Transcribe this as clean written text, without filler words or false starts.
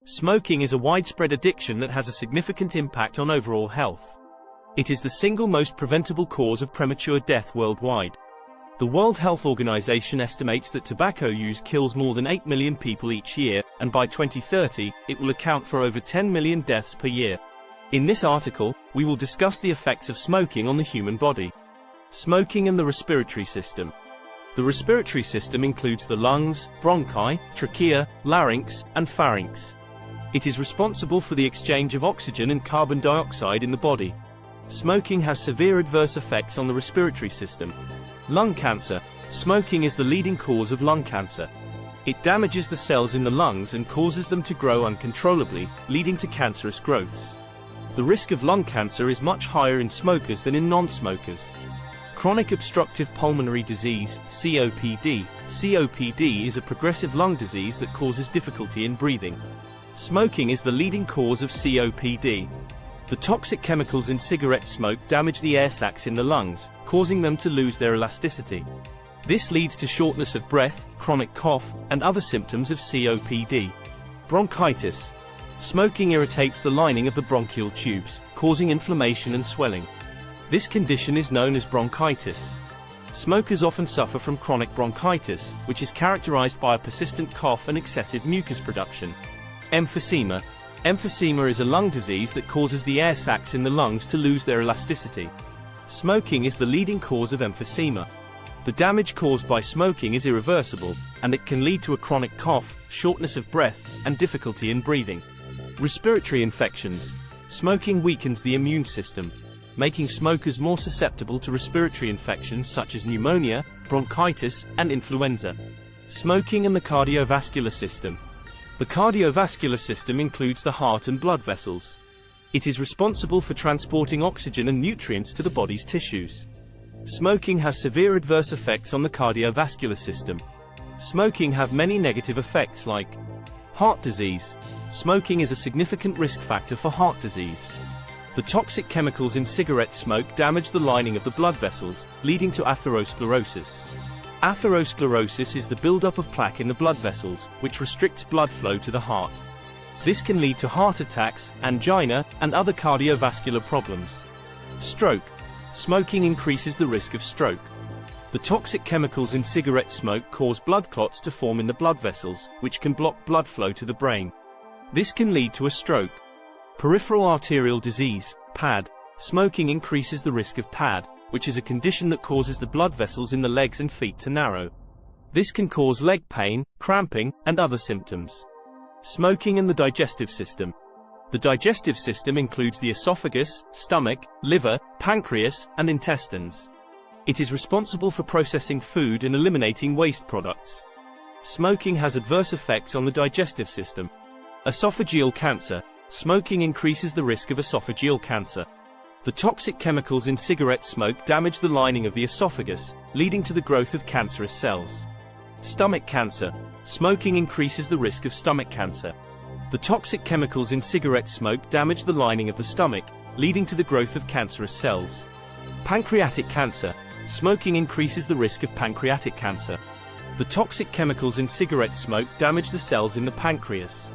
Smoking is a widespread addiction that has a significant impact on overall health. It is the single most preventable cause of premature death worldwide. The World Health Organization estimates that tobacco use kills more than 8 million people each year, and by 2030, it will account for over 10 million deaths per year. In this article, we will discuss the effects of smoking on the human body. Smoking and the respiratory system. The respiratory system includes the lungs, bronchi, trachea, larynx, and pharynx. It is responsible for the exchange of oxygen and carbon dioxide in the body. Smoking has severe adverse effects on the respiratory system. Lung cancer. Smoking is the leading cause of lung cancer. It damages the cells in the lungs and causes them to grow uncontrollably, leading to cancerous growths. The risk of lung cancer is much higher in smokers than in non-smokers. Chronic obstructive pulmonary disease, COPD. COPD is a progressive lung disease that causes difficulty in breathing. Smoking is the leading cause of COPD. The toxic chemicals in cigarette smoke damage the air sacs in the lungs, causing them to lose their elasticity. This leads to shortness of breath, chronic cough, and other symptoms of COPD. Bronchitis. Smoking irritates the lining of the bronchial tubes, causing inflammation and swelling. This condition is known as bronchitis. Smokers often suffer from chronic bronchitis, which is characterized by a persistent cough and excessive mucus production. Emphysema. Emphysema is a lung disease that causes the air sacs in the lungs to lose their elasticity. Smoking is the leading cause of emphysema. The damage caused by smoking is irreversible, and it can lead to a chronic cough, shortness of breath, and difficulty in breathing. Respiratory infections. Smoking weakens the immune system, making smokers more susceptible to respiratory infections such as pneumonia, bronchitis, and influenza. Smoking and the cardiovascular system. The cardiovascular system includes the heart and blood vessels. It is responsible for transporting oxygen and nutrients to the body's tissues. Smoking has severe adverse effects on the cardiovascular system. Smoking has many negative effects like heart disease. Smoking is a significant risk factor for heart disease. The toxic chemicals in cigarette smoke damage the lining of the blood vessels, leading to atherosclerosis. Atherosclerosis is the buildup of plaque in the blood vessels, which restricts blood flow to the heart. This can lead to heart attacks, angina, and other cardiovascular problems. Stroke. Smoking increases the risk of stroke. The toxic chemicals in cigarette smoke cause blood clots to form in the blood vessels, which can block blood flow to the brain. This can lead to a stroke. Peripheral arterial disease, PAD. Smoking increases the risk of PAD, which is a condition that causes the blood vessels in the legs and feet to narrow. This can cause leg pain, cramping, and other symptoms. Smoking and the digestive system. The digestive system includes the esophagus, stomach, liver, pancreas, and intestines. It is responsible for processing food and eliminating waste products. Smoking has adverse effects on the digestive system. Esophageal cancer. Smoking increases the risk of esophageal cancer. The toxic chemicals in cigarette smoke damage the lining of the esophagus, leading to the growth of cancerous cells. Stomach cancer. Smoking increases the risk of stomach cancer. The toxic chemicals in cigarette smoke damage the lining of the stomach, leading to the growth of cancerous cells. Pancreatic cancer. Smoking increases the risk of pancreatic cancer. The toxic chemicals in cigarette smoke damage the cells in the pancreas,